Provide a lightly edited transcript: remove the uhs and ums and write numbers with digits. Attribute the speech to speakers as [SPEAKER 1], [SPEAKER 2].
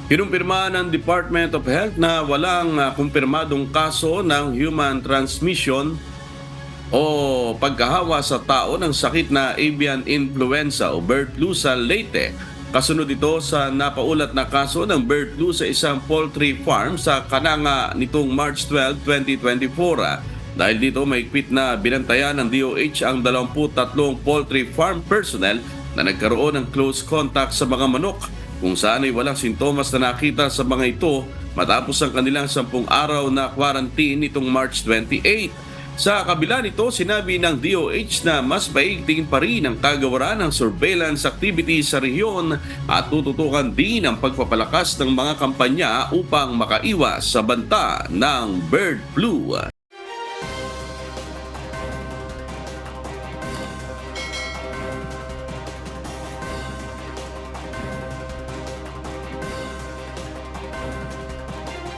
[SPEAKER 1] Kinumpirma ng Department of Health na walang kumpirmadong kaso ng human transmission o pagkahawa sa tao ng sakit na avian influenza o bird flu sa Leyte. Kasunod ito sa napaulat na kaso ng bird flu sa isang poultry farm sa Kananga nitong March 12, 2024. Dahil dito may mahigpit na binantayan ng DOH ang 23 poultry farm personnel na nagkaroon ng close contact sa mga manok, kung saan ay walang sintomas na nakita sa mga ito matapos ang kanilang 10 araw na quarantine nitong March 28. Sa kabila nito, sinabi ng DOH na mas maigting pa rin ang kagawaran ng surveillance activities sa rehiyon at tututukan din ang pagpapalakas ng mga kampanya upang makaiwas sa banta ng bird flu.